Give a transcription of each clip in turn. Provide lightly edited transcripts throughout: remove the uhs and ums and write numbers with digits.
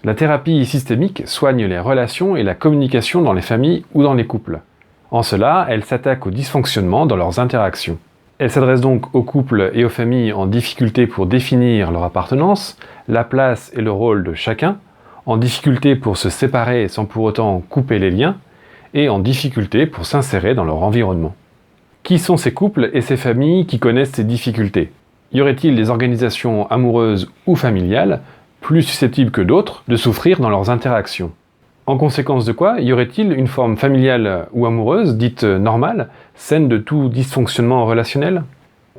La thérapie systémique soigne les relations et la communication dans les familles ou dans les couples. En cela, elle s'attaque aux dysfonctionnements dans leurs interactions. Elle s'adresse donc aux couples et aux familles en difficulté pour définir leur appartenance, la place et le rôle de chacun, en difficulté pour se séparer sans pour autant couper les liens, et en difficulté pour s'insérer dans leur environnement. Qui sont ces couples et ces familles qui connaissent ces difficultés? Y aurait-il des organisations amoureuses ou familiales plus susceptibles que d'autres de souffrir dans leurs interactions? En conséquence de quoi, y aurait-il une forme familiale ou amoureuse, dite normale, saine de tout dysfonctionnement relationnel?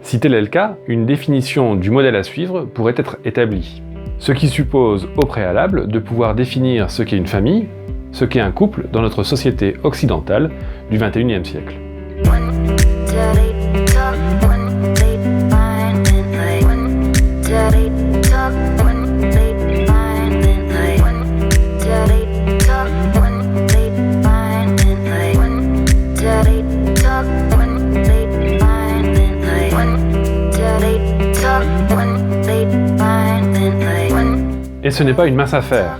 Si tel est le cas, une définition du modèle à suivre pourrait être établie. Ce qui suppose au préalable de pouvoir définir ce qu'est une famille, ce qu'est un couple dans notre société occidentale du XXIe siècle. Et ce n'est pas une mince affaire.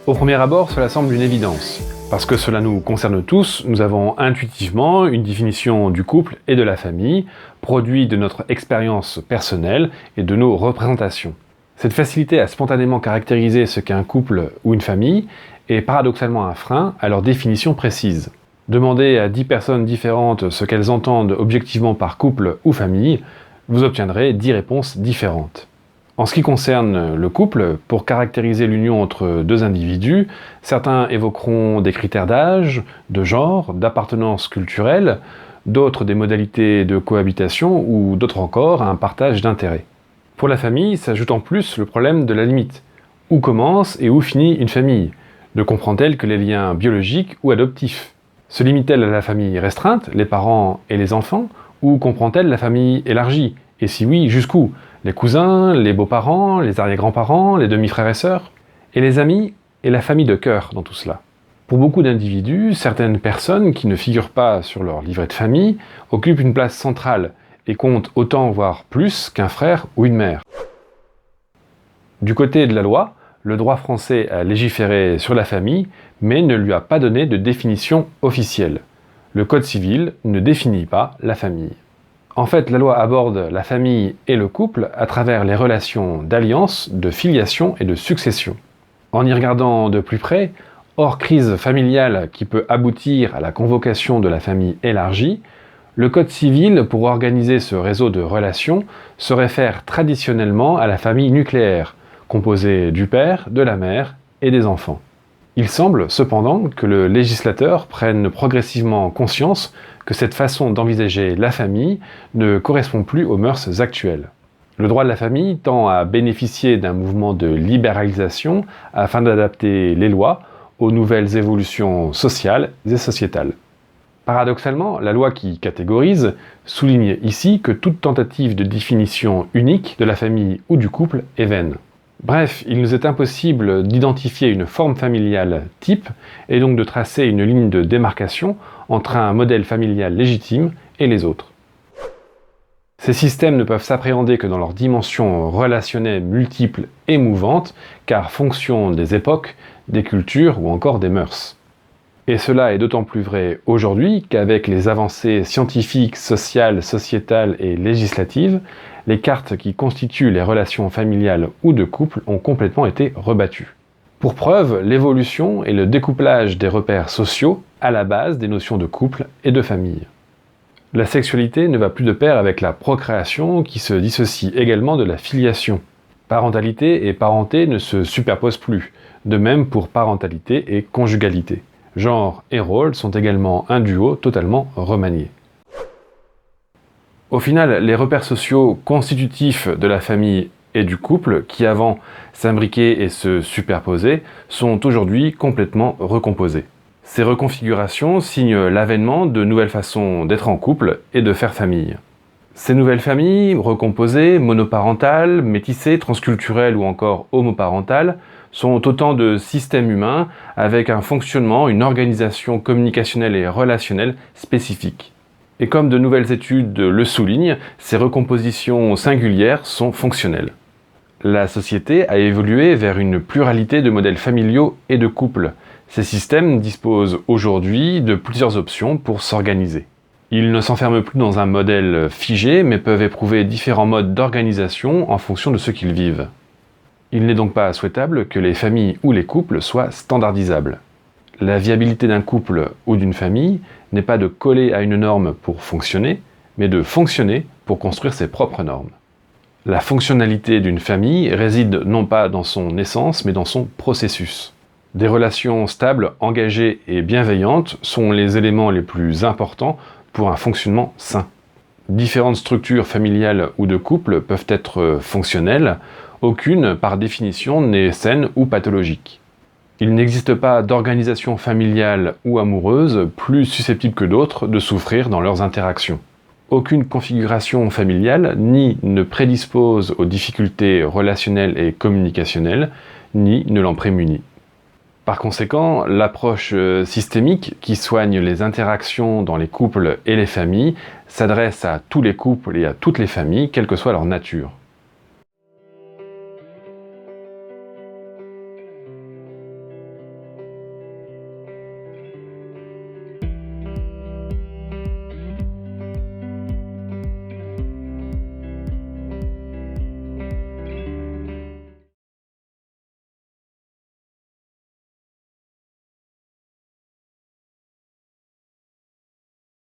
Au premier abord, cela semble une évidence. Parce que cela nous concerne tous, nous avons intuitivement une définition du couple et de la famille, produit de notre expérience personnelle et de nos représentations. Cette facilité à spontanément caractériser ce qu'est un couple ou une famille est paradoxalement un frein à leur définition précise. Demandez à 10 personnes différentes ce qu'elles entendent objectivement par couple ou famille, vous obtiendrez 10 réponses différentes. En ce qui concerne le couple, pour caractériser l'union entre deux individus, certains évoqueront des critères d'âge, de genre, d'appartenance culturelle, d'autres des modalités de cohabitation ou d'autres encore un partage d'intérêts. Pour la famille, s'ajoute en plus le problème de la limite. Où commence et où finit une famille? Ne comprend-elle que les liens biologiques ou adoptifs? Se limite-t-elle à la famille restreinte, les parents et les enfants, ou comprend-elle la famille élargie? Et si oui, jusqu'où? Les cousins, les beaux-parents, les arrière-grands-parents, les demi-frères et sœurs? Et les amis et la famille de cœur dans tout cela? Pour beaucoup d'individus, certaines personnes qui ne figurent pas sur leur livret de famille occupent une place centrale et comptent autant voire plus qu'un frère ou une mère. Du côté de la loi, le droit français a légiféré sur la famille, mais ne lui a pas donné de définition officielle. Le Code civil ne définit pas la famille. En fait, la loi aborde la famille et le couple à travers les relations d'alliance, de filiation et de succession. En y regardant de plus près, hors crise familiale qui peut aboutir à la convocation de la famille élargie, le Code civil, pour organiser ce réseau de relations, se réfère traditionnellement à la famille nucléaire, composée du père, de la mère et des enfants. Il semble cependant que le législateur prenne progressivement conscience que cette façon d'envisager la famille ne correspond plus aux mœurs actuelles. Le droit de la famille tend à bénéficier d'un mouvement de libéralisation afin d'adapter les lois aux nouvelles évolutions sociales et sociétales. Paradoxalement, la loi qui catégorise souligne ici que toute tentative de définition unique de la famille ou du couple est vaine. Bref, il nous est impossible d'identifier une forme familiale type et donc de tracer une ligne de démarcation entre un modèle familial légitime et les autres. Ces systèmes ne peuvent s'appréhender que dans leurs dimensions relationnelles multiples et mouvantes, car fonction des époques, des cultures ou encore des mœurs. Et cela est d'autant plus vrai aujourd'hui qu'avec les avancées scientifiques, sociales, sociétales et législatives, les cartes qui constituent les relations familiales ou de couple ont complètement été rebattues. Pour preuve, l'évolution et le découplage des repères sociaux à la base des notions de couple et de famille. La sexualité ne va plus de pair avec la procréation qui se dissocie également de la filiation. Parentalité et parenté ne se superposent plus, de même pour parentalité et conjugalité. Genre et rôle sont également un duo totalement remanié. Au final, les repères sociaux constitutifs de la famille et du couple, qui avant s'imbriquaient et se superposaient, sont aujourd'hui complètement recomposés. Ces reconfigurations signent l'avènement de nouvelles façons d'être en couple et de faire famille. Ces nouvelles familles, recomposées, monoparentales, métissées, transculturelles ou encore homoparentales, sont autant de systèmes humains avec un fonctionnement, une organisation communicationnelle et relationnelle spécifique. Et comme de nouvelles études le soulignent, ces recompositions singulières sont fonctionnelles. La société a évolué vers une pluralité de modèles familiaux et de couples. Ces systèmes disposent aujourd'hui de plusieurs options pour s'organiser. Ils ne s'enferment plus dans un modèle figé, mais peuvent éprouver différents modes d'organisation en fonction de ce qu'ils vivent. Il n'est donc pas souhaitable que les familles ou les couples soient standardisables. La viabilité d'un couple ou d'une famille n'est pas de coller à une norme pour fonctionner, mais de fonctionner pour construire ses propres normes. La fonctionnalité d'une famille réside non pas dans son essence, mais dans son processus. Des relations stables, engagées et bienveillantes sont les éléments les plus importants pour un fonctionnement sain. Différentes structures familiales ou de couple peuvent être fonctionnelles, aucune, par définition, n'est saine ou pathologique. Il n'existe pas d'organisation familiale ou amoureuse plus susceptible que d'autres de souffrir dans leurs interactions. Aucune configuration familiale ni ne prédispose aux difficultés relationnelles et communicationnelles, ni ne l'en prémunit. Par conséquent, l'approche systémique qui soigne les interactions dans les couples et les familles s'adresse à tous les couples et à toutes les familles, quelle que soit leur nature.